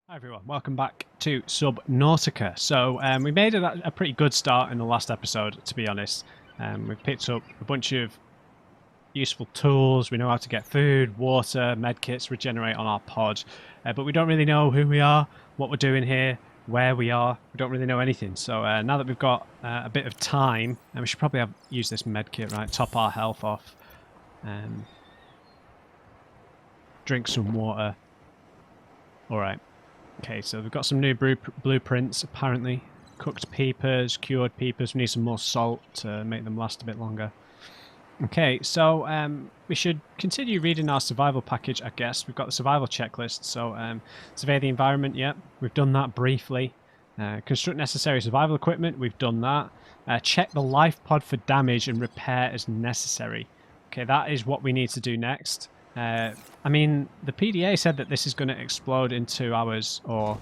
Hi everyone, welcome back to Subnautica. So we made a pretty good start in the last episode, to be honest. We've picked up a bunch of useful tools. We know how to get food, water, medkits, regenerate on our pod. But we don't really know who we are, what we're doing here, where we are. We don't really know anything. So now that we've got a bit of time, and we should probably use this medkit, right? Top our health off. Drink some water. Alright. Okay, so we've got some new blueprints, apparently. Cooked peepers, cured peepers. We need some more salt to make them last a bit longer. Okay, so we should continue reading our survival package, I guess. We've got the survival checklist, so survey the environment, yep. We've done that briefly. Construct necessary survival equipment, we've done that. Check the life pod for damage and repair as necessary. Okay, that is what we need to do next. I mean, the PDA said that this is going to explode in 2 hours, or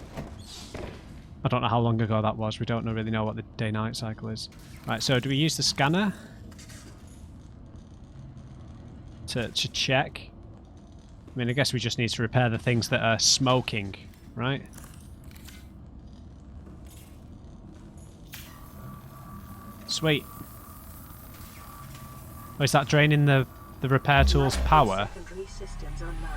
I don't know how long ago that was. We don't really know what the day-night cycle is. Right, so do we use the scanner to check? I mean, I guess we just need to repair the things that are smoking, right? Sweet. Oh, is that draining the repair tool's power? Systems online,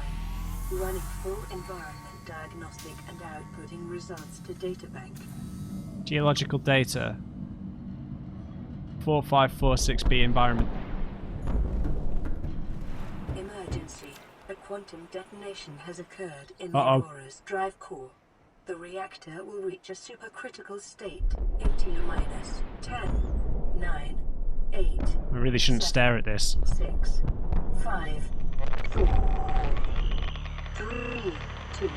running full environment diagnostic and outputting results to databank. Geological data. 4546B environment. Emergency. A quantum detonation has occurred in the Aurora's drive core. The reactor will reach a supercritical state in T-minus 10, 9, 8. We really shouldn't 7, stare at this. 6, 5, 4, 3, 2.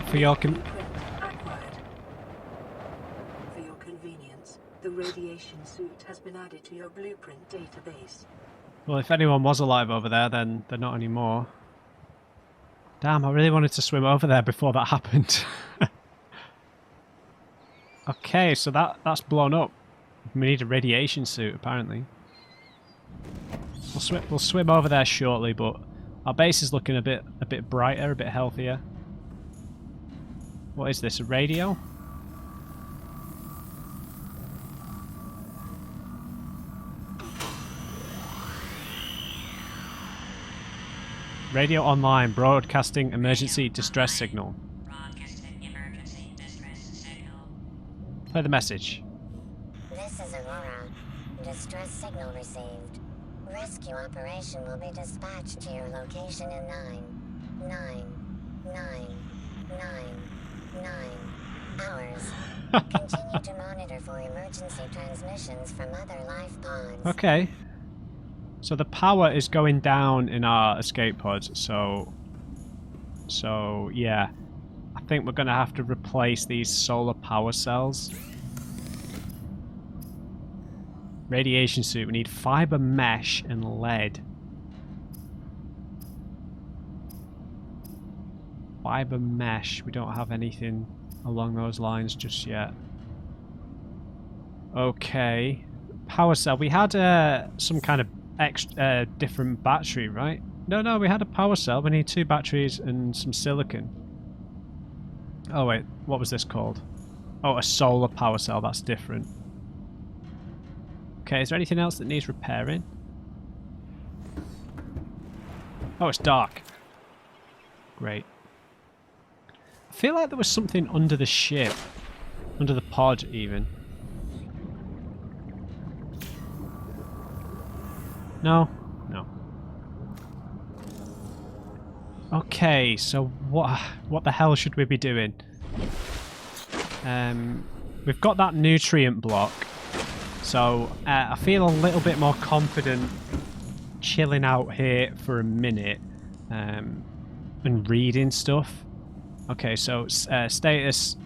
For your convenience, the radiation suit has been added to your blueprint database. Well, if anyone was alive over there, then they're not anymore. Damn, I really wanted to swim over there before that happened. Okay, so that's blown up. We need a radiation suit, apparently. We'll swim over there shortly, but our base is looking a bit brighter, a bit healthier. What is this, a radio? Radio online, broadcasting emergency distress signal. Broadcasting emergency distress signal. Play the message. This is Aurora. Distress signal received. Rescue operation will be dispatched to your location in 9 hours. Continue to monitor for emergency transmissions from other life pods. Okay. So the power is going down in our escape pods, so yeah. I think we're going to have to replace these solar power cells. Radiation suit, we need fiber mesh and lead. Fiber mesh, we don't have anything along those lines just yet. Okay. Power cell, we had some kind of different battery, right? No, we had a power cell. We need 2 batteries and some silicon. Oh wait, what was this called? Oh, a solar power cell, that's different. Okay, is there anything else that needs repairing? Oh, it's dark. Great. I feel like there was something under the ship. Under the pod, even. No? No. Okay, so what the hell should we be doing? We've got that nutrient block, so I feel a little bit more confident chilling out here for a minute and reading stuff. Okay, so status.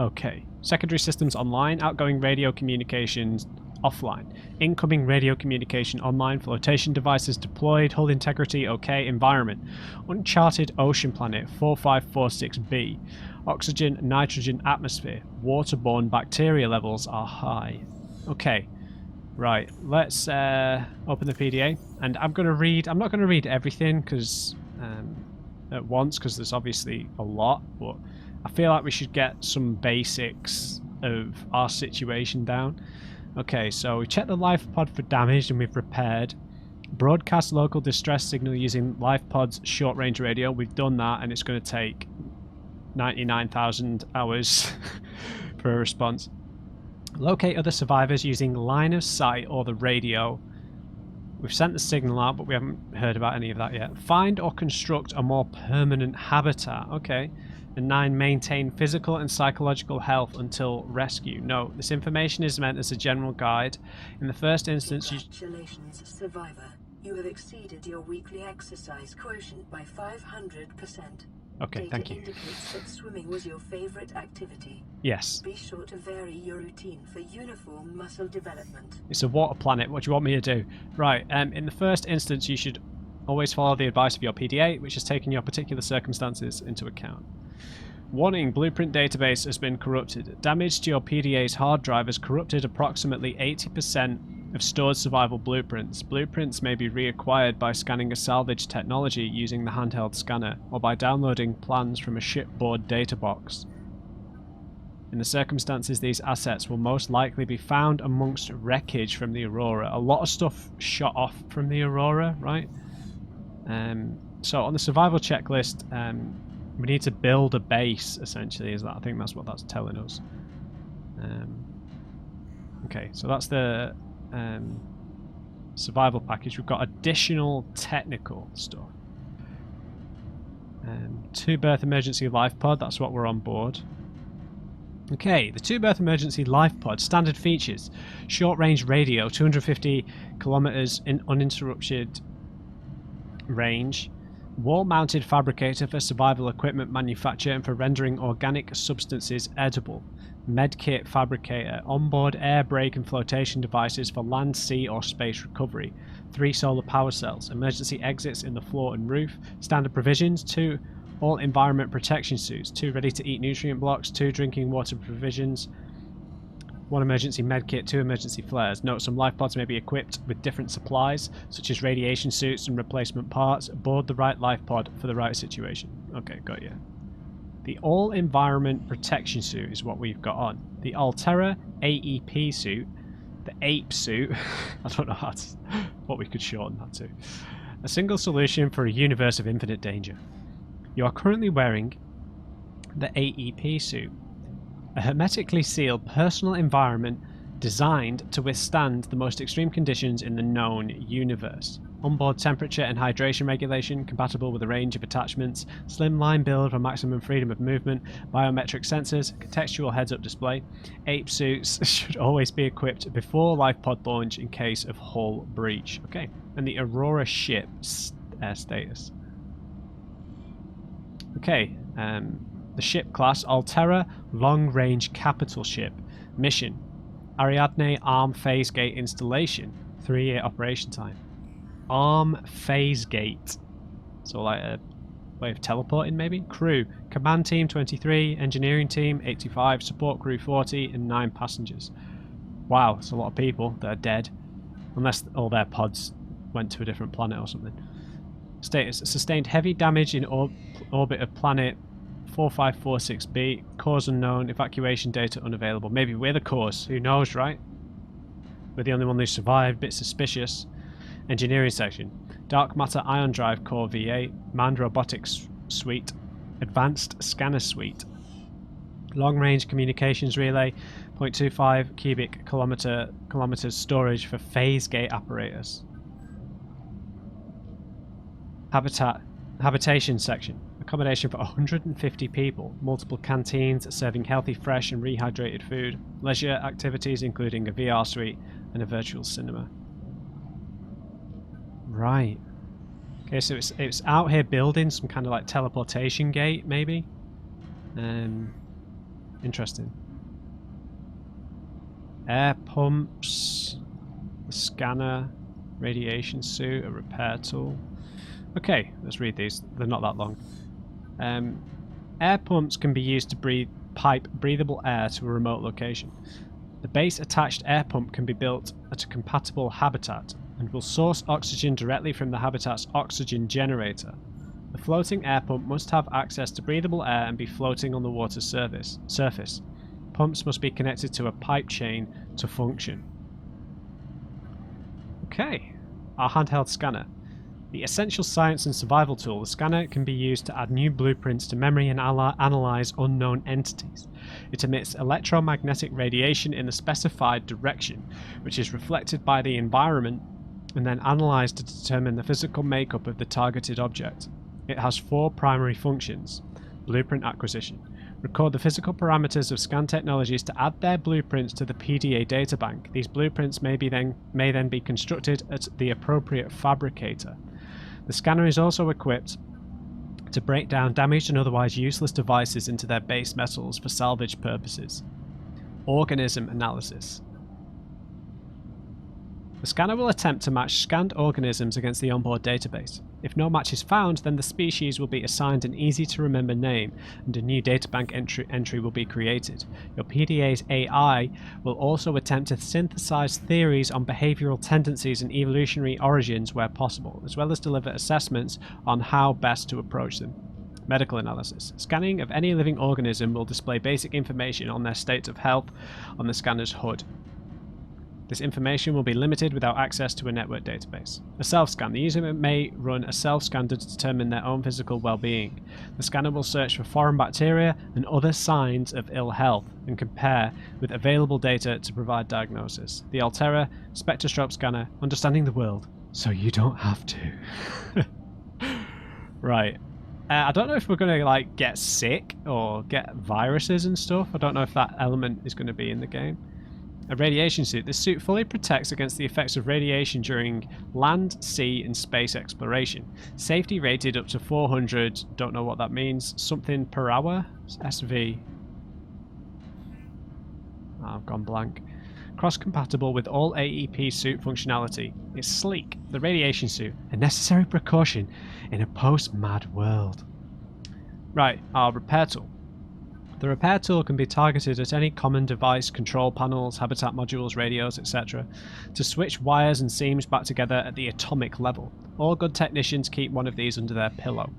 Okay, secondary systems online, outgoing radio communications offline. Incoming radio communication online. Flotation devices deployed. Hull integrity okay. Environment. Uncharted ocean planet 4546b. Oxygen, nitrogen atmosphere. Waterborne bacteria levels are high. Okay. Right, let's open the PDA, and I'm not going to read everything at once, because there's obviously a lot, but I feel like we should get some basics of our situation down. Okay, so we checked the lifepod for damage and we've repaired. Broadcast local distress signal using lifepod's short-range radio. We've done that, and it's going to take 99,000 hours for a response. Locate other survivors using line of sight or the radio. We've sent the signal out, but we haven't heard about any of that yet. Find or construct a more permanent habitat. Okay. And 9, maintain physical and psychological health until rescue. No, this information is meant as a general guide. In the first instance, congratulations, survivor. You have exceeded your weekly exercise quotient by 500%. Okay, thank you. Data indicates that swimming was your favorite activity. Yes. Be sure to vary your routine for uniform muscle development. It's a water planet. What do you want me to do? Right, in the first instance, you should always follow the advice of your PDA, which has taken your particular circumstances into account. Warning, Blueprint database has been corrupted. Damage to your PDA's hard drive has corrupted approximately 80% of stored survival blueprints. Blueprints may be reacquired by scanning a salvage technology using the handheld scanner, or by downloading plans from a shipboard data box. In the circumstances, these assets will most likely be found amongst wreckage from the Aurora. A lot of stuff shot off from the Aurora, right? So on the survival checklist, we need to build a base, essentially. I think that's what that's telling us. Okay, so that's the survival package. We've got additional technical stuff. 2-berth emergency life pod, that's what we're on board. Okay, the 2-berth emergency life pod, standard features. Short range radio, 250 kilometers in uninterrupted range. Wall-mounted fabricator for survival equipment manufacture and for rendering organic substances edible. Medkit fabricator. Onboard air brake and flotation devices for land, sea or space recovery. 3 solar power cells. Emergency exits in the floor and roof. Standard provisions. 2 all environment protection suits. 2 ready-to-eat nutrient blocks. 2 drinking water provisions. 1 emergency medkit, 2 emergency flares. Note, some life pods may be equipped with different supplies, such as radiation suits and replacement parts. Board the right life pod for the right situation. Okay, got you. The all-environment protection suit is what we've got on. The Altera AEP suit, the APE suit, I don't know what we could shorten that to. A single solution for a universe of infinite danger. You are currently wearing the AEP suit. A hermetically sealed personal environment designed to withstand the most extreme conditions in the known universe. Onboard temperature and hydration regulation compatible with a range of attachments. Slimline build for maximum freedom of movement. Biometric sensors. Contextual heads-up display. Ape suits should always be equipped before life pod launch in case of hull breach. Okay, and the Aurora ship status. Okay, the ship class, Altera, long-range capital ship. Mission, Ariadne Arm Phase Gate installation. 3-year operation time. Arm Phase Gate. So like a way of teleporting, maybe? Crew, Command Team 23, Engineering Team 85, Support Crew 40, and 9 passengers. Wow, that's a lot of people that are dead. Unless all their pods went to a different planet or something. Status, sustained heavy damage in orbit of planet 4546b, cause unknown, evacuation data unavailable. Maybe we're the cause, who knows, right? We're the only one who survived, bit suspicious. Engineering section, dark matter ion drive core V8, manned robotics suite, advanced scanner suite, long range communications relay, 0.25 cubic kilometers storage for phase gate apparatus. Habitation section. Accommodation for 150 people. Multiple canteens serving healthy, fresh and rehydrated food. Leisure activities including a VR suite and a virtual cinema. Right. Okay, so it's out here building some kind of like teleportation gate, maybe? Interesting. Air pumps, a scanner, radiation suit, a repair tool. Okay, let's read these. They're not that long. Air pumps can be used to pipe breathable air to a remote location. The base attached air pump can be built at a compatible habitat and will source oxygen directly from the habitat's oxygen generator. The floating air pump must have access to breathable air and be floating on the water's surface. Pumps must be connected to a pipe chain to function. Okay, our handheld scanner. The essential science and survival tool, the scanner can be used to add new blueprints to memory and analyze unknown entities. It emits electromagnetic radiation in a specified direction, which is reflected by the environment and then analyzed to determine the physical makeup of the targeted object. It has 4 primary functions. Blueprint acquisition. Record the physical parameters of scan technologies to add their blueprints to the PDA databank. These blueprints may then be constructed at the appropriate fabricator. The scanner is also equipped to break down damaged and otherwise useless devices into their base metals for salvage purposes. Organism analysis. The scanner will attempt to match scanned organisms against the onboard database. If no match is found, then the species will be assigned an easy-to-remember name, and a new databank entry will be created. Your PDA's AI will also attempt to synthesize theories on behavioral tendencies and evolutionary origins where possible, as well as deliver assessments on how best to approach them. Medical analysis. Scanning of any living organism will display basic information on their state of health on the scanner's HUD. This information will be limited without access to a network database. A self-scan. The user may run a self-scan to determine their own physical well-being. The scanner will search for foreign bacteria and other signs of ill health and compare with available data to provide diagnosis. The Altera spectroscope scanner. Understanding the world so you don't have to. Right. I don't know if we're going to get sick or get viruses and stuff. I don't know if that element is going to be in the game. A radiation suit. This suit fully protects against the effects of radiation during land, sea, and space exploration. Safety rated up to 400, don't know what that means, something per hour? SV. Oh, I've gone blank. Cross-compatible with all AEP suit functionality. It's sleek. The radiation suit. A necessary precaution in a post-Mad world. Right, our repair tool. The repair tool can be targeted at any common device, control panels, habitat modules, radios, etc. to switch wires and seams back together at the atomic level. All good technicians keep one of these under their pillow.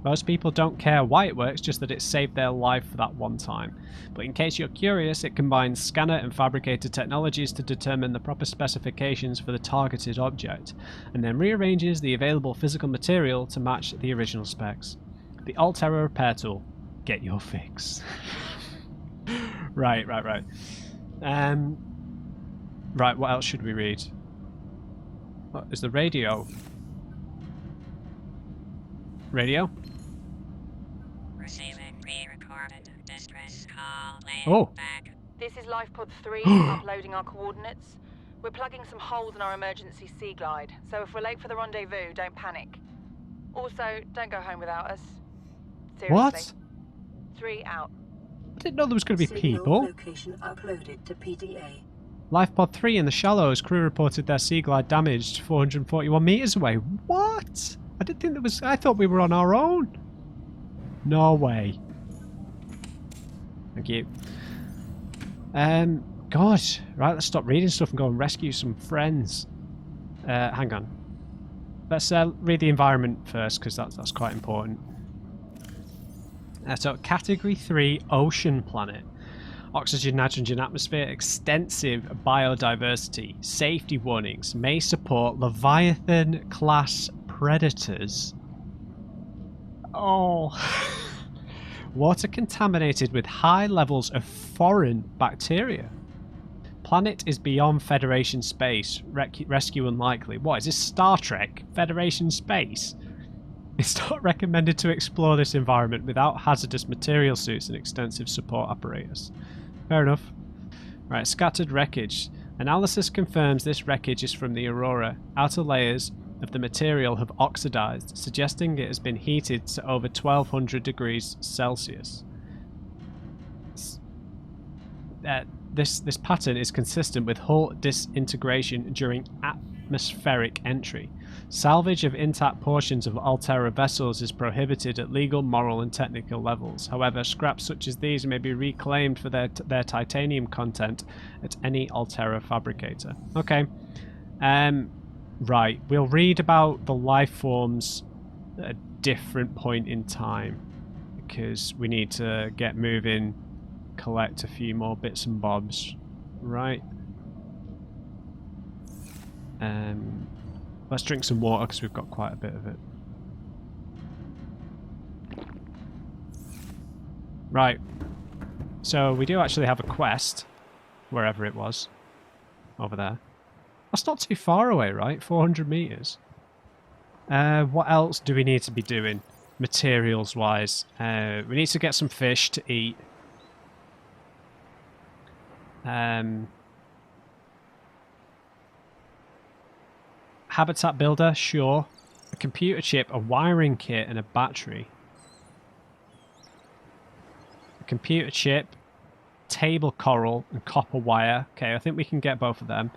Most people don't care why it works, just that it saved their life for that one time. But in case you're curious, it combines scanner and fabricator technologies to determine the proper specifications for the targeted object, and then rearranges the available physical material to match the original specs. The Altera repair tool. Get your fix. Right. Right, what else should we read? What is the radio? Radio? Receiving pre-recorded distress call. Oh. Back. This is lifepod 3, uploading our coordinates. We're plugging some holes in our emergency sea glide, so if we're late for the rendezvous, don't panic. Also, don't go home without us. Seriously. What? 3 out. I didn't know there was going to be people. Location uploaded to PDA. Lifepod 3 in the shallows. Crew reported their sea glide damaged 441 meters away. What? I didn't think there was. I thought we were on our own. No way. Thank you. God. Right, let's stop reading stuff and go and rescue some friends. Hang on. Let's read the environment first, because that's quite important. So, Category 3 Ocean Planet. Oxygen, nitrogen atmosphere, extensive biodiversity, safety warnings, may support Leviathan-class predators. Oh. Water contaminated with high levels of foreign bacteria. Planet is beyond Federation space. Rescue unlikely. What, is this Star Trek? Federation space? It's not recommended to explore this environment without hazardous material suits and extensive support apparatus. Fair enough. Right, scattered wreckage. Analysis confirms this wreckage is from the Aurora. Outer layers of the material have oxidized, suggesting it has been heated to over 1200 degrees Celsius. this pattern is consistent with hull disintegration during atmospheric entry. Salvage of intact portions of Altera vessels is prohibited at legal, moral, and technical levels. However, scraps such as these may be reclaimed for their titanium content at any Altera fabricator. Okay. Right. We'll read about the life forms at a different point in time, because we need to get moving, collect a few more bits and bobs. Right. Let's drink some water because we've got quite a bit of it. Right. So we do actually have a quest, wherever it was. Over there. That's not too far away, right? 400 meters. What else do we need to be doing, materials-wise? We need to get some fish to eat. Habitat builder, sure. A computer chip, a wiring kit, and a battery. A computer chip, table coral, and copper wire. Okay, I think we can get both of them.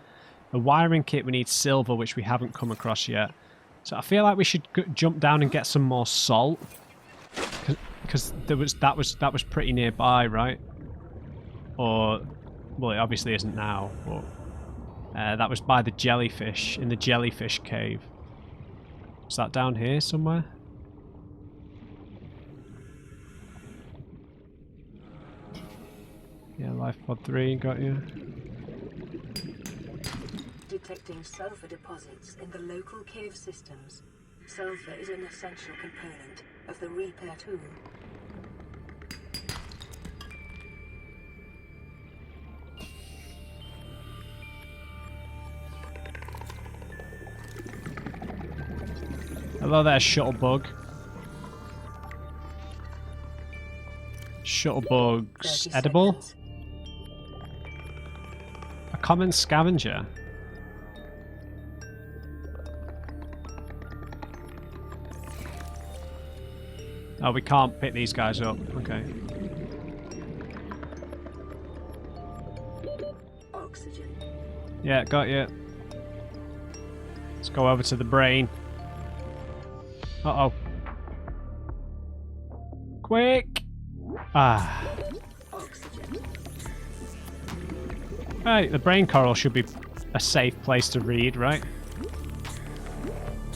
A wiring kit, we need silver, which we haven't come across yet. So I feel like we should jump down and get some more salt, because that was pretty nearby, right? Or, well, it obviously isn't now, but. That was by the jellyfish, in the jellyfish cave. Is that down here somewhere? Yeah, lifepod 3, got you. Detecting sulfur deposits in the local cave systems. Sulfur is an essential component of the repair tool. Hello there, Shuttlebug. Shuttlebug's edible? Seconds. A common scavenger. Oh, we can't pick these guys up. Okay. Oxygen. Yeah, got you. Let's go over to the brain. Uh-oh. Quick! Ah. Oxygen. Right, the brain coral should be a safe place to read, right?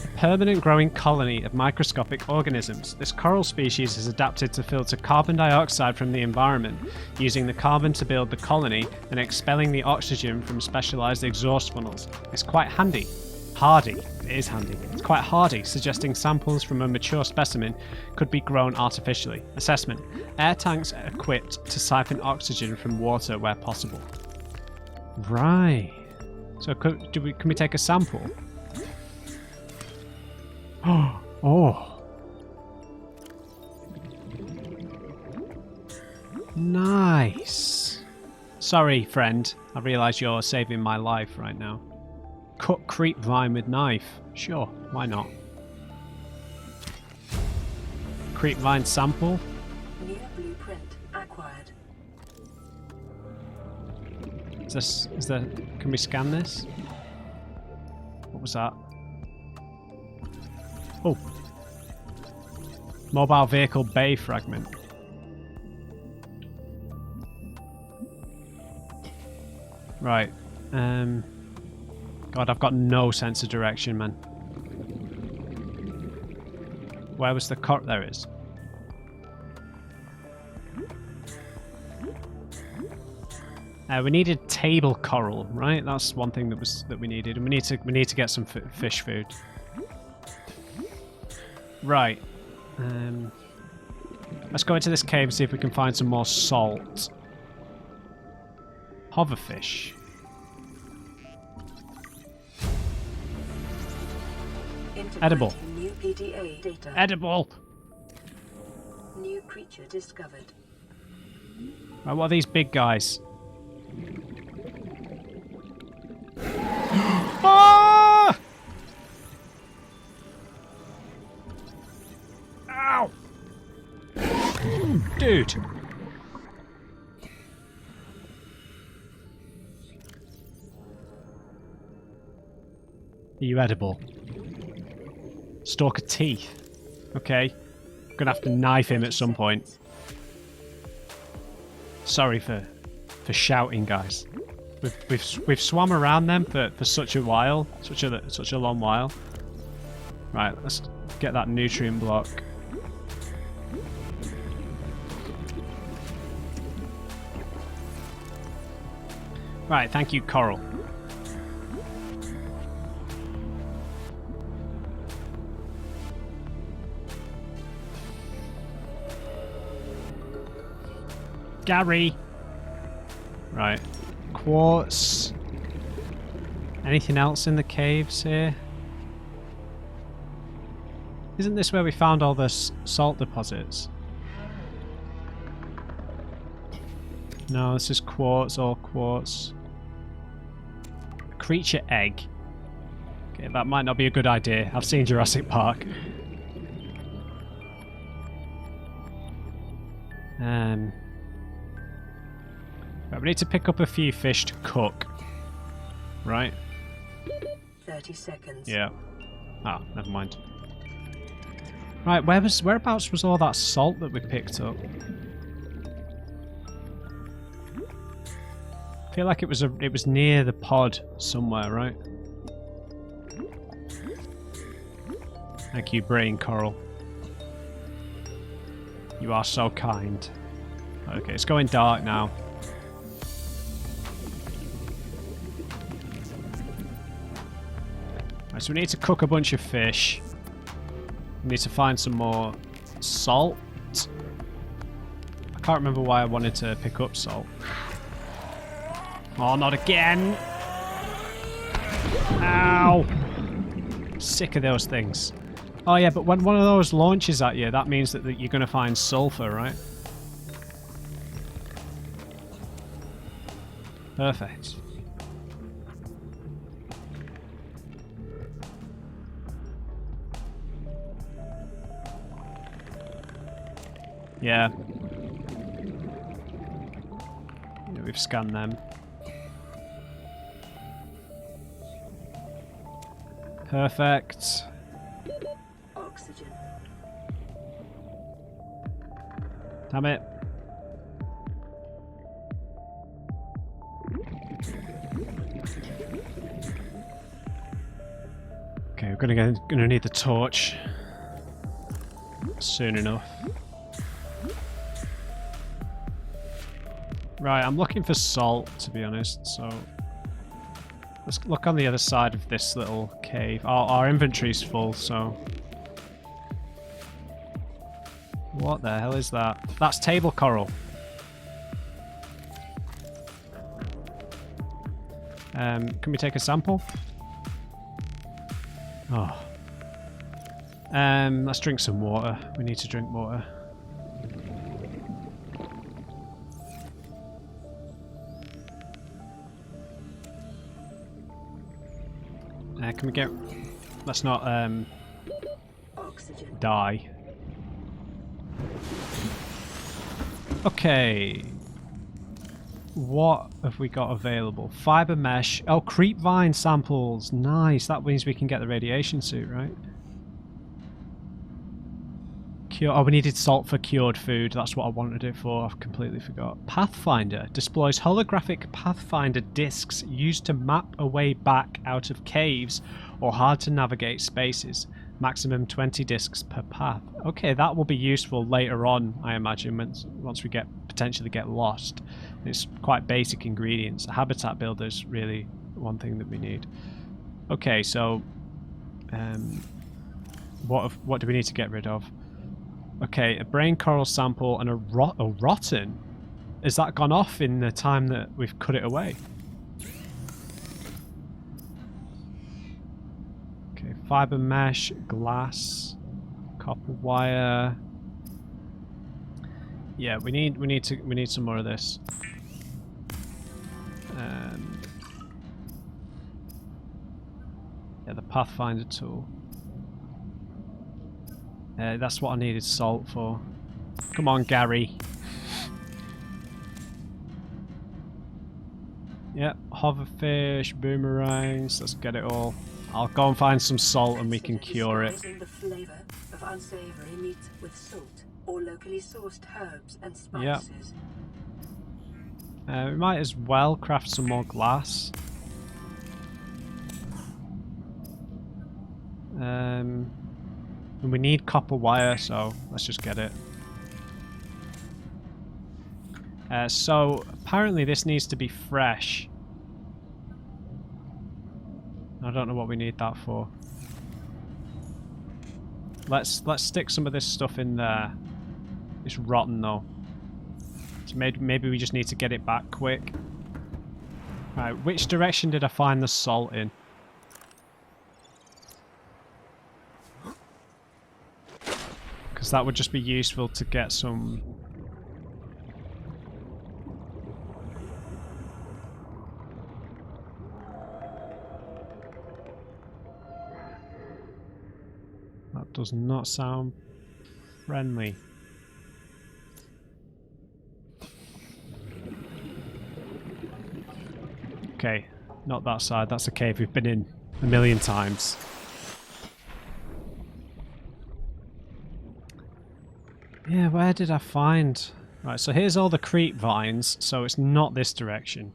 A permanent growing colony of microscopic organisms. This coral species is adapted to filter carbon dioxide from the environment, using the carbon to build the colony and expelling the oxygen from specialized exhaust funnels. It's quite handy. Hardy. It is handy. It's quite hardy, suggesting samples from a mature specimen could be grown artificially. Assessment. Air tanks are equipped to siphon oxygen from water where possible. Right. So can we take a sample? Oh. Nice. Sorry, friend. I realise you're saving my life right now. Cut creep vine with knife. Sure, why not? Creep vine sample. New blueprint acquired. Can we scan this? What was that? Oh. Mobile vehicle bay fragment. Right. God, I've got no sense of direction, man. Where was the car? There it is. We needed table coral, right? That's one thing that we needed, and we need to get some fish food. Right. Let's go into this cave and see if we can find some more salt. Hoverfish. Edible. New PDA data. Edible. New creature discovered. Right, what are these big guys? Ah! Ow! Dude. Are you edible? Stalk of teeth. Okay. Gonna have to knife him at some point. Sorry for shouting, guys. We've swam around them for such a while, such a long while. Right, let's get that nutrient block. Right, thank you, Coral. Gary! Right. Quartz. Anything else in the caves here? Isn't this where we found all the salt deposits? No, this is quartz, all quartz. Creature egg. Okay, that might not be a good idea. I've seen Jurassic Park. Right, we need to pick up a few fish to cook. Right? 30 seconds. Yeah. Ah, never mind. Right, whereabouts was all that salt that we picked up? I feel like it was near the pod somewhere, right? Thank you, brain coral. You are so kind. Okay, it's going dark now. Right, so we need to cook a bunch of fish. We need to find some more salt. I can't remember why I wanted to pick up salt. Oh, not again! Ow! Sick of those things. Oh yeah, but when one of those launches at you, that means that you're going to find sulfur, right? Perfect. Yeah. Yeah, we've scanned them. Perfect. Oxygen. Damn it. Okay, we're gonna need the torch soon enough. Right, I'm looking for salt, to be honest, so let's look on the other side of this little cave. Our inventory's full, so... What the hell is that? That's table coral. Can we take a sample? Oh. Let's drink some water. We need to drink water. Can we get... Let's not Oxygen. die. Okay. What have we got available? Fiber mesh. Oh, creep vine samples. Nice. That means we can get the radiation suit, right? Oh, we needed salt for cured food. That's what I wanted it for. I completely forgot. Pathfinder deploys holographic Pathfinder discs used to map a way back out of caves or hard to navigate spaces. Maximum 20 discs per path. Okay, that will be useful later on, I imagine, once we potentially get lost. It's quite basic ingredients. A habitat builder is really one thing that we need. Okay, so what do we need to get rid of? Okay, a brain coral sample and a rotten. Has that gone off in the time that we've cut it away? Okay, fiber mesh, glass, copper wire. Yeah, we need some more of this. Yeah, the Pathfinder tool. That's what I needed salt for. Come on, Gary. Yep, hoverfish, boomerangs. Let's get it all. I'll go and find some salt and we can cure it. Disguising the flavor of unsavory meat with salt or locally sourced herbs and Yep. spices. We might as well craft some more glass. And we need copper wire, so let's just get it. So apparently this needs to be fresh. I don't know what we need that for. Let's stick some of this stuff in there. It's rotten though. So maybe we just need to get it back quick. Right, which direction did I find the salt in? Because that would just be useful to get some... That does not sound friendly. Okay, not that side. That's a cave we've been in a million times. Yeah, where did I find... Right, so here's all the creep vines, so it's not this direction.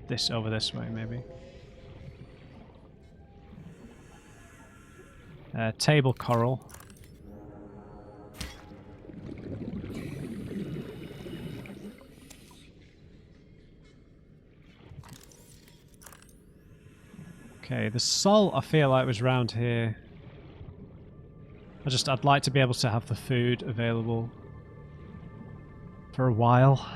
This over this way, maybe. Table coral. Okay, the salt I feel like was round here. I'd like to be able to have the food available for a while.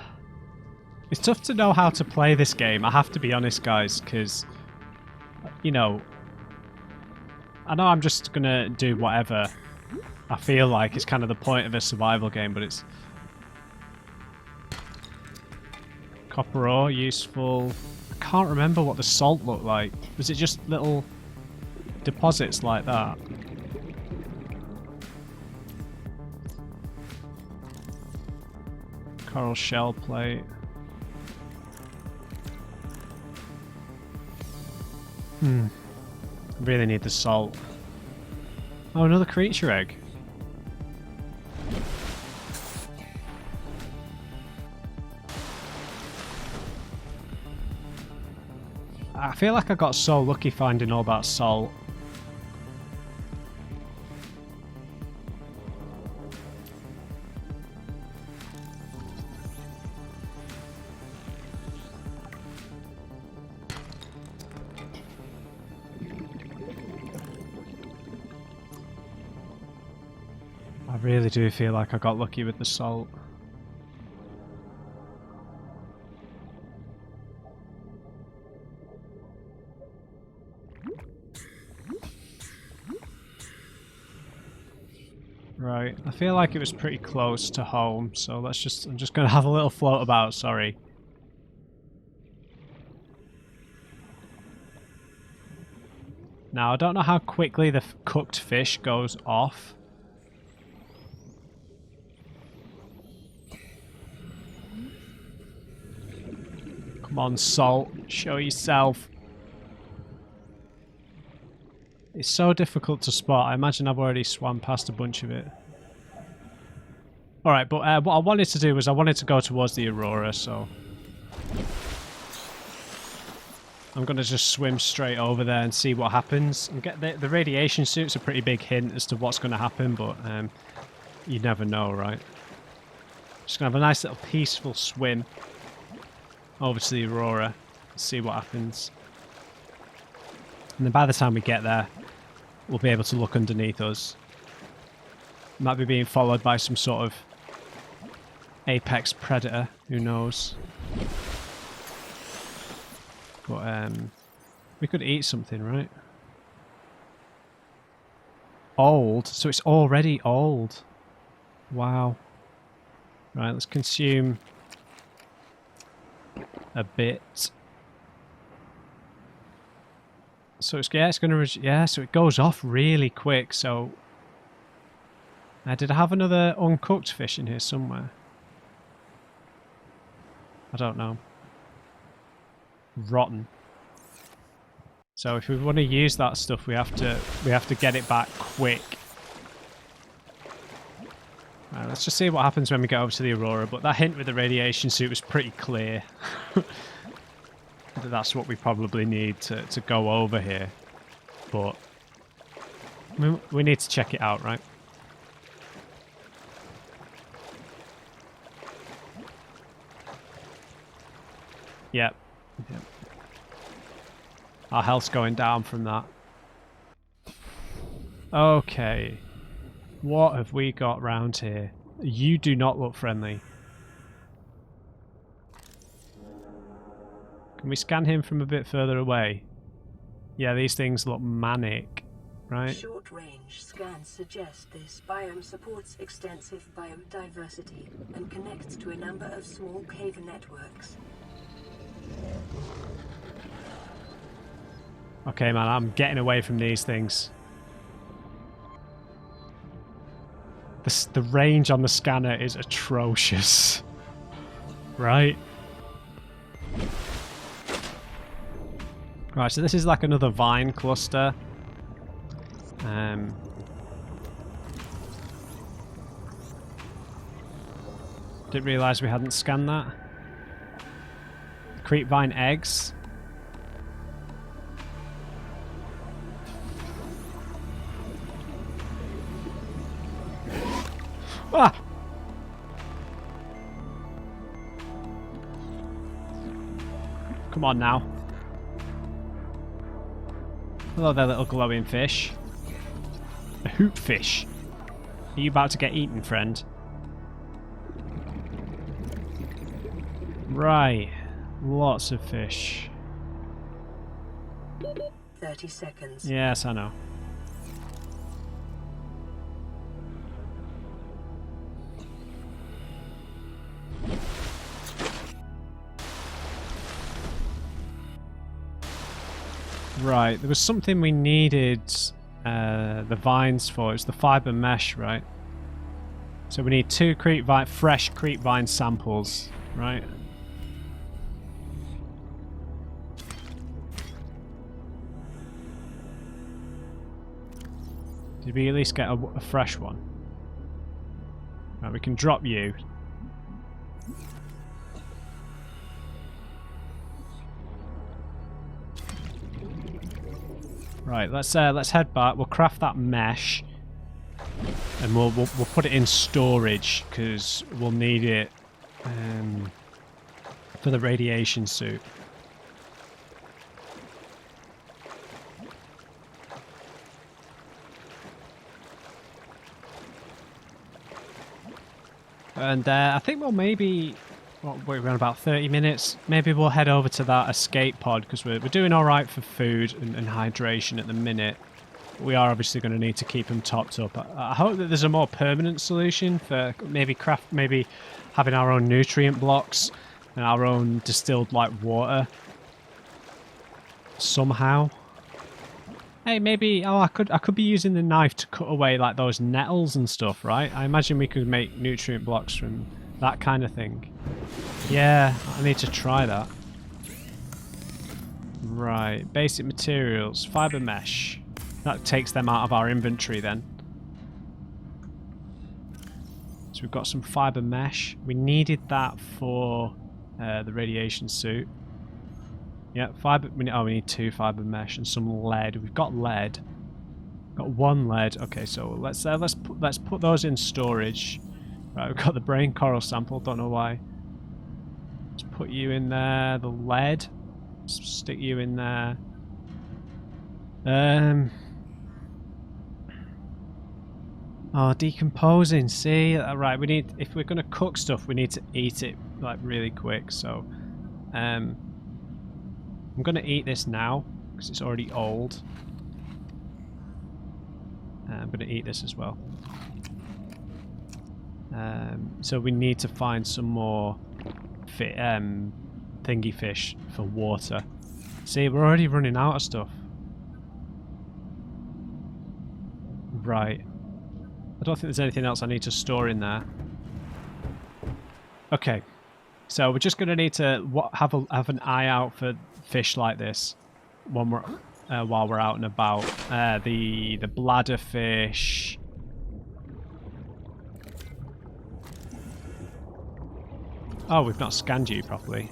It's tough to know how to play this game, I have to be honest guys, because, you know, I know I'm just gonna do whatever I feel like is kind of the point of a survival game, but it's... Copper ore, useful. I can't remember what the salt looked like. Was it just little deposits like that? Coral shell plate. Really need the salt. Oh, another creature egg. I feel like I got so lucky finding all that salt. I really do feel like I got lucky with the salt. Right, I feel like it was pretty close to home, so I'm just gonna have a little float about, sorry. Now, I don't know how quickly the cooked fish goes off. Come on, salt, show yourself. It's so difficult to spot. I imagine I've already swam past a bunch of it. Alright, but what I wanted to do was I wanted to go towards the Aurora, so... I'm going to just swim straight over there and see what happens. And get the radiation suit's a pretty big hint as to what's going to happen, but you never know, right? Just going to have a nice little peaceful swim over to the Aurora, see what happens. And then by the time we get there, we'll be able to look underneath us. Might be being followed by some sort of apex predator, who knows. But we could eat something, right? Old, so it's already old. Wow. Right, let's consume a bit. So it's gonna so it goes off really quick. So did I have another uncooked fish in here somewhere? I don't know. Rotten. So if we want to use that stuff, we have to get it back quick. Right, let's just see what happens when we get over to the Aurora. But that hint with the radiation suit was pretty clear. That's what we probably need to go over here. But we need to check it out, right? Yep. Our health's going down from that. Okay. What have we got round here? You do not look friendly. Can we scan him from a bit further away? Yeah, these things look manic, right? Short-range scans suggest this biome supports extensive biodiversity and connects to a number of small cave networks. Okay, man, I'm getting away from these things. The range on the scanner is atrocious. Right? Right, so this is like another vine cluster. Didn't realise we hadn't scanned that. Creep vine eggs. Ah! Come on now. Hello there, little glowing fish. A hoop fish. Are you about to get eaten, friend? Right. Lots of fish. 30 seconds. Yes, I know. Right, there was something we needed the vines for. It's the fiber mesh, right? So we need 2 fresh creep vine samples, right? Did we at least get a fresh one? Right, we can drop you. Right, let's head back. We'll craft that mesh, and we'll put it in storage because we'll need it for the radiation suit. And I think we'll maybe... we're around about 30 minutes. Maybe we'll head over to that escape pod because we're doing all right for food and hydration at the minute. We are obviously going to need to keep them topped up. I hope that there's a more permanent solution for maybe having our own nutrient blocks and our own distilled like water somehow. Hey, maybe I could be using the knife to cut away like those nettles and stuff, right? I imagine we could make nutrient blocks from that kind of thing. Yeah, I need to try that. Right, basic materials, fiber mesh. That takes them out of our inventory then. So we've got some fiber mesh. We needed that for the radiation suit. Yeah, we need 2 fiber mesh and some lead. We've got lead. Got 1 lead. Okay, so let's put those in storage. Right, we've got the brain coral sample. Don't know why. Let's put you in there. The lead. Stick you in there. Oh, decomposing. See, right. We need, if we're gonna cook stuff, we need to eat it like really quick. So, I'm gonna eat this now because it's already old. I'm gonna eat this as well. So we need to find some more thingy fish for water. See, we're already running out of stuff. Right. I don't think there's anything else I need to store in there. Okay. So we're just going to need to have an eye out for fish like this when we're while we're out and about. The bladderfish. Oh, we've not scanned you properly.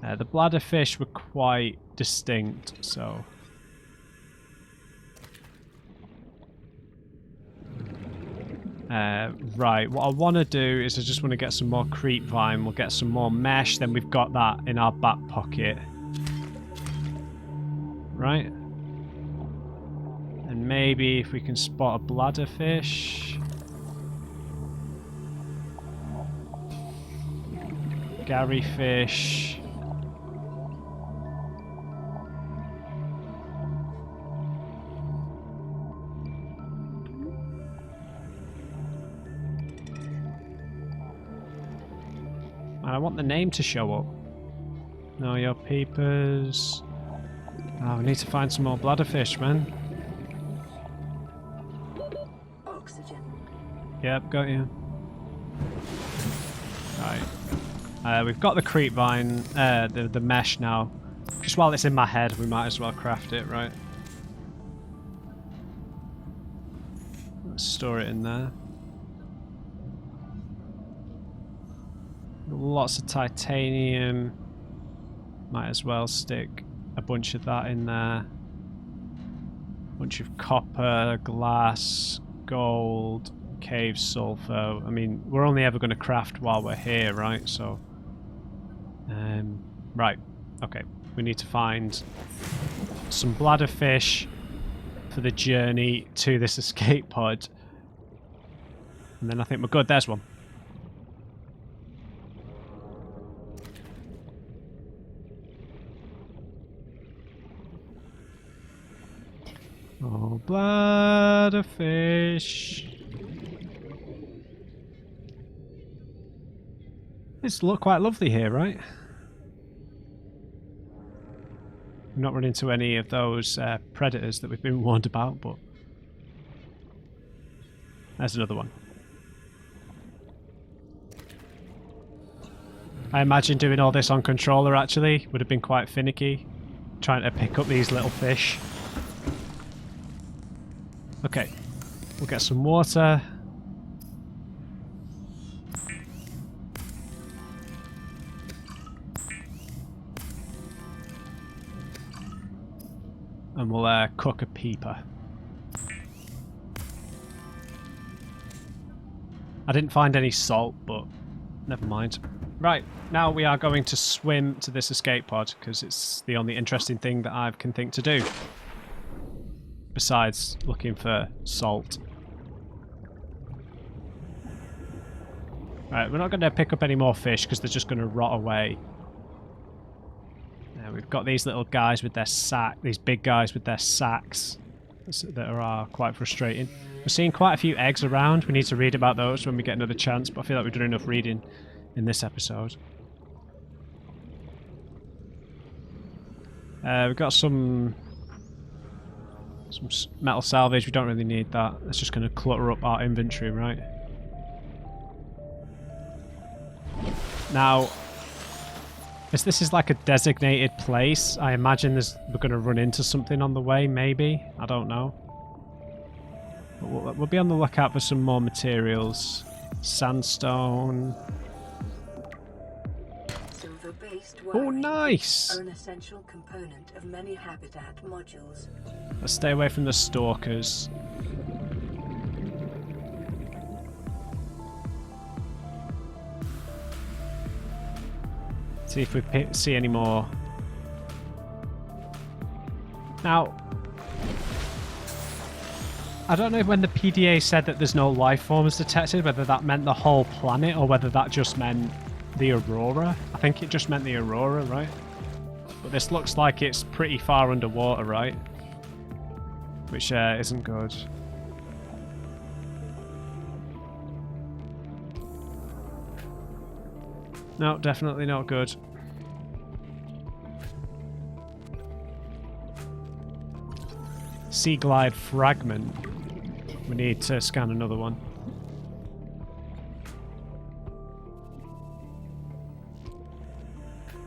The bladderfish were quite distinct, so... right, what I want to do is I just want to get some more creep vine. We'll get some more mesh, then we've got that in our back pocket. Right? And maybe if we can spot a bladderfish... Gary fish. And I want the name to show up. No, your peepers. Oh, we need to find some more bladderfish, man. Oxygen. Yep, got you. Right. We've got the creep vine, the mesh now. Just while it's in my head, we might as well craft it, right? Let's store it in there. Lots of titanium. Might as well stick a bunch of that in there. Bunch of copper, glass, gold, cave sulfur. I mean, we're only ever going to craft while we're here, right? So... right, okay. We need to find some bladderfish for the journey to this escape pod. And then I think we're good. There's one. Oh, bladderfish. It's look quite lovely here, right? We've not run into any of those predators that we've been warned about, but there's another one. I imagine doing all this on controller actually would have been quite finicky, trying to pick up these little fish. Okay, we'll get some water. And we'll cook a peeper. I didn't find any salt, but never mind. Right, now we are going to swim to this escape pod, because it's the only interesting thing that I can think to do. Besides looking for salt. Right, we're not going to pick up any more fish, because they're just going to rot away. We've got these little guys with their these big guys with their sacks that are quite frustrating. We're seeing quite a few eggs around. We need to read about those when we get another chance, but I feel like we've done enough reading in this episode. We've got some metal salvage. We don't really need that. It's just going to clutter up our inventory, right? Now... As this is like a designated place, I imagine we're going to run into something on the way, maybe? I don't know. But we'll be on the lookout for some more materials. Sandstone. Silver-based Oh, nice! are an essential component of many habitat modules. Let's stay away from the stalkers. See if we see any more. Now, I don't know when the PDA said that there's no life forms detected, whether that meant the whole planet or whether that just meant the Aurora. I think it just meant the Aurora, right? But this looks like it's pretty far underwater, right? Which isn't good. No, definitely not good. Sea glide fragment. We need to scan another one.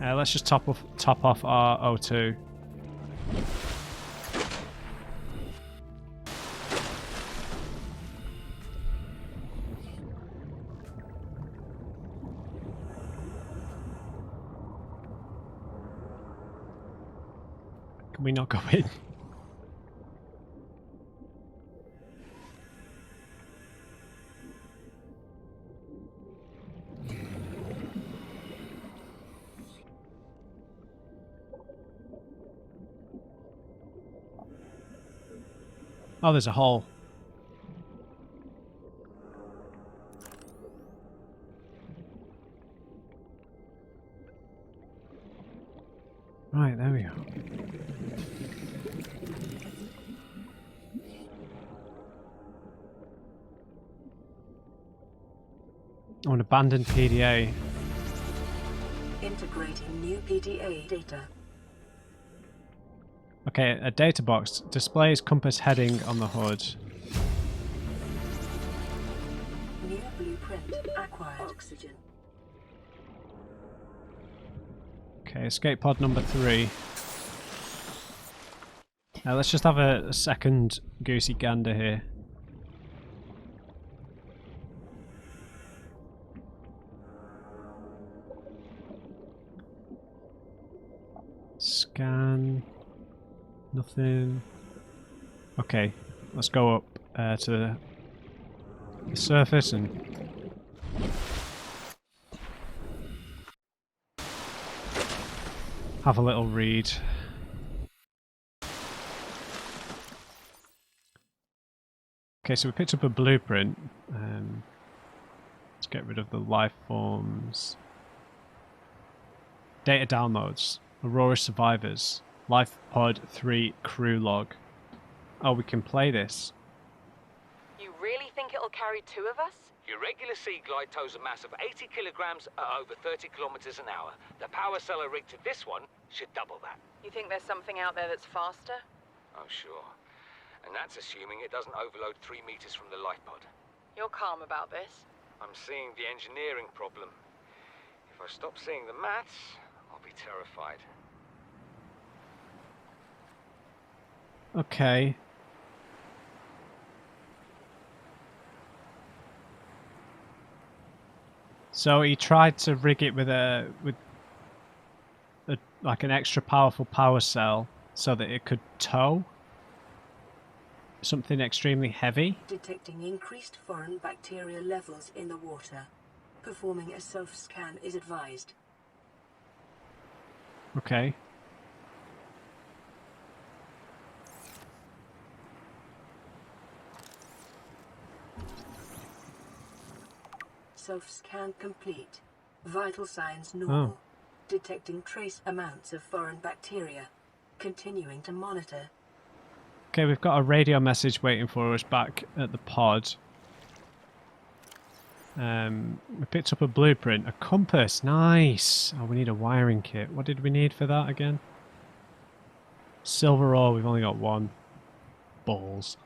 Let's just top off our O2. Can we not go in? Oh, there's a hole. Right, there we go. Oh, an abandoned PDA. Integrating new PDA data. Okay, a data box displays compass heading on the hood. New blueprint acquired. Oxygen. Okay, escape pod number 3. Now let's just have a second goosey gander here. Scan. Nothing. Okay, let's go up to the surface and have a little read. Okay, so we picked up a blueprint. Let's get rid of the life forms. Data downloads. Aurora survivors. Lifepod 3 crew log. Oh, we can play this. You really think it'll carry 2 of us? Your regular sea glide tows a mass of 80 kilograms at over 30 kilometers an hour. The power cell rigged to this one should double that. You think there's something out there that's faster? Oh, sure. And that's assuming it doesn't overload 3 meters from the lifepod. You're calm about this. I'm seeing the engineering problem. If I stop seeing the maths, I'll be terrified. Okay. So he tried to rig it with like an extra powerful power cell so that it could tow something extremely heavy. Detecting increased foreign bacteria levels in the water. Performing a self-scan is advised. Okay. Self-scan complete. Vital signs normal. Oh. Detecting trace amounts of foreign bacteria. Continuing to monitor. Okay, we've got a radio message waiting for us back at the pod. We picked up a blueprint, a compass, nice! Oh, we need a wiring kit. What did we need for that again? Silver ore, we've only got 1. Balls.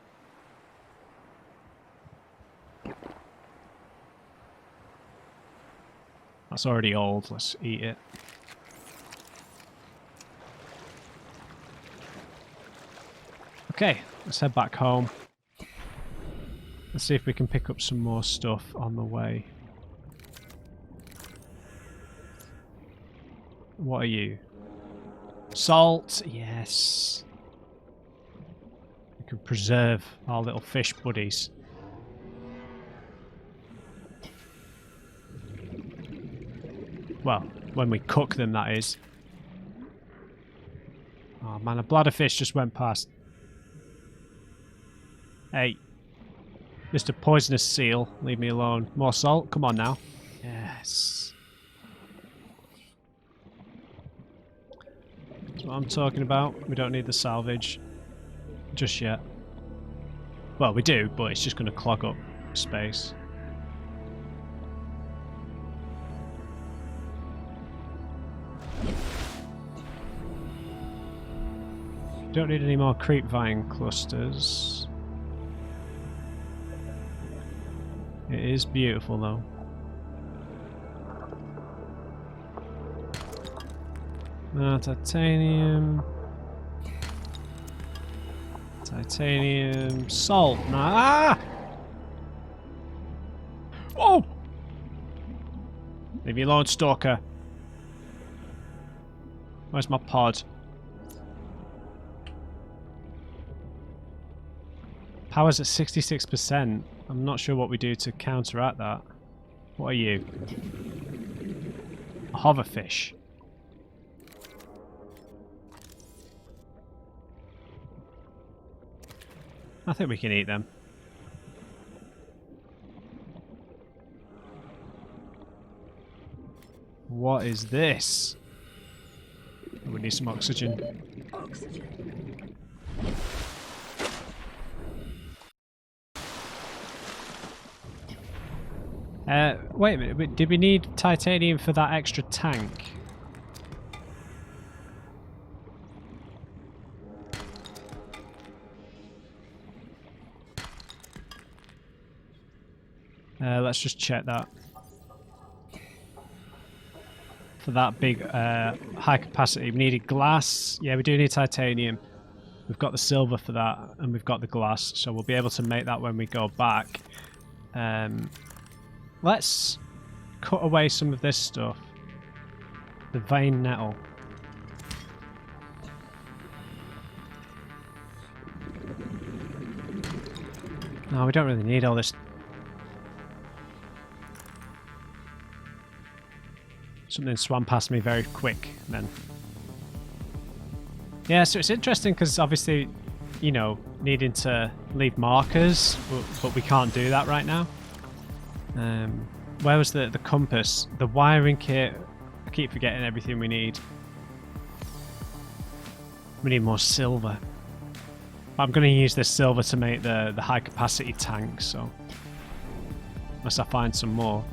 That's already old, let's eat it. Okay, let's head back home. Let's see if we can pick up some more stuff on the way. What are you? Salt, yes. We can preserve our little fish buddies. Well, when we cook them, that is. Oh man, a bladderfish just went past. Hey, Mr. Poisonous Seal, leave me alone. More salt? Come on now. Yes. That's what I'm talking about. We don't need the salvage just yet. Well, we do, but it's just going to clog up space. Don't need any more creep vine clusters. It is beautiful though. Titanium. Titanium. Salt. Ah! Oh! Leave me alone, Stalker. Where's my pod? Power's at 66%. I'm not sure what we do to counteract that. What are you? A hoverfish. I think we can eat them. What is this? We need some oxygen. Oxygen. Wait a minute. Did we need titanium for that extra tank? Let's just check that. For that big high capacity, we needed glass. Yeah, we do need titanium. We've got the silver for that, and we've got the glass, so we'll be able to make that when we go back. Let's cut away some of this stuff. The vein nettle. No, we don't really need all this. Something swam past me very quick then. Yeah, so it's interesting because obviously, you know, needing to leave markers, but we can't do that right now. Where was the compass? The wiring kit. I keep forgetting everything we need. We need more silver. I'm going to use this silver to make the high capacity tank, so unless I find some more.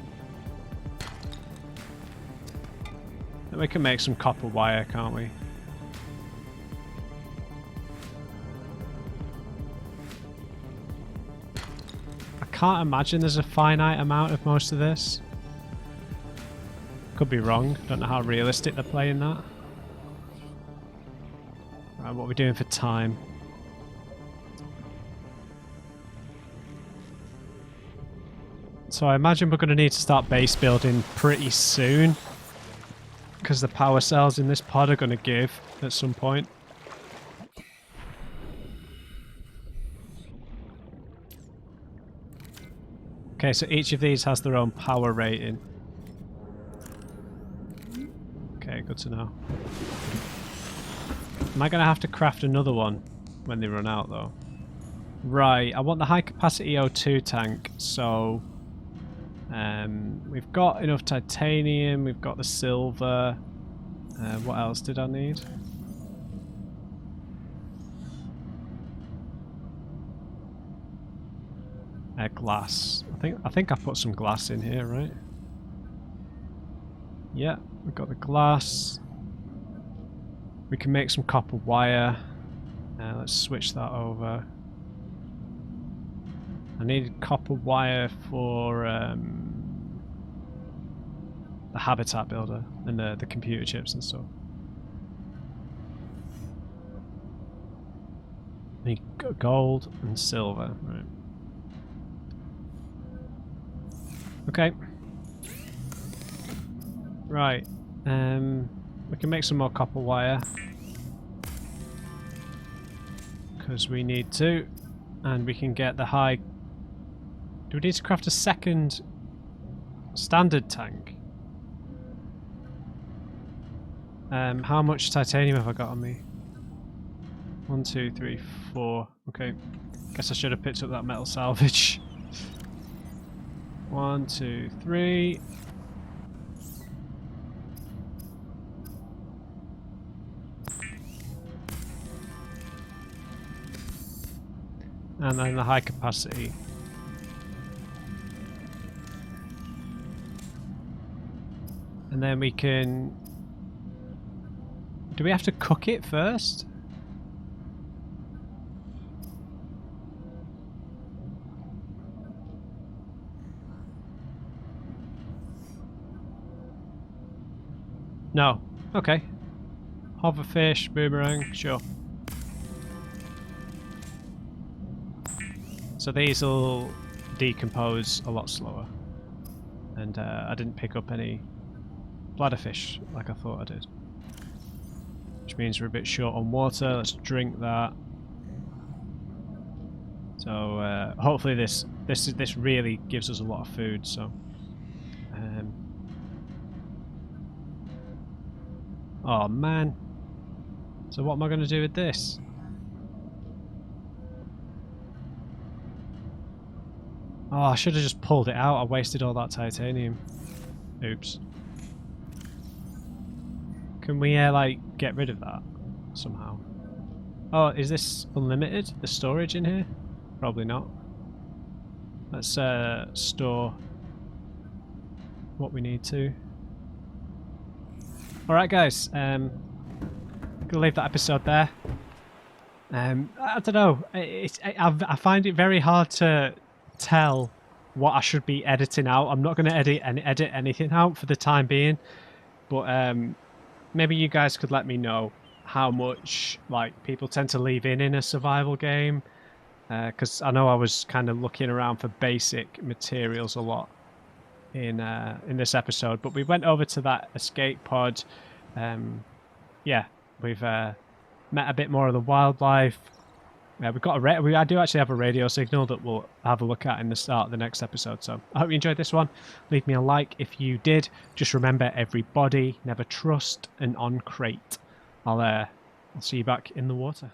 Then we can make some copper wire, can't we? I can't imagine there's a finite amount of most of this. Could be wrong. Don't know how realistic they're playing that. Right, what are we doing for time? So I imagine we're going to need to start base building pretty soon, because the power cells in this pod are going to give at some point. Okay, so each of these has their own power rating. Okay, good to know. Am I going to have to craft another one when they run out, though? Right, I want the high capacity O2 tank, so we've got enough titanium, we've got the silver. What else did I need? Glass. I think I put some glass in here, right? Yeah, we've got the glass. We can make some copper wire. Let's switch that over. I needed copper wire for the habitat builder and the computer chips and stuff. Need gold and silver, right? Okay. Right. We can make some more copper wire because we need to, and we can get the high. Do we need to craft a second standard tank? How much titanium have I got on me? 1, 2, 3, 4. Okay. Guess I should have picked up that metal salvage. 1, 2, 3. And then the high capacity. And then we can... Do we have to cook it first? No. Okay. Hoverfish, boomerang, sure. So these will decompose a lot slower. And I didn't pick up any bladderfish like I thought I did. Which means we're a bit short on water. Let's drink that. So hopefully this really gives us a lot of food. So, oh man. So what am I going to do with this? Oh, I should have just pulled it out. I wasted all that titanium. Oops. Can we like get rid of that somehow? Oh, is this unlimited? The storage in here? Probably not. Let's store what we need to. Alright guys, I'm gonna leave that episode there. I don't know, I find it very hard to tell what I should be editing out. I'm not going to edit anything out for the time being, but maybe you guys could let me know how much like people tend to leave in a survival game, because I know I was kind of looking around for basic materials a lot in this episode, but we went over to that escape pod. Yeah, we've met a bit more of the wildlife. We've got I do actually have a radio signal that we'll have a look at in the start of the next episode. So I hope you enjoyed this one. Leave me a like if you did. Just remember, everybody, never trust an on crate. I'll see you back in the water.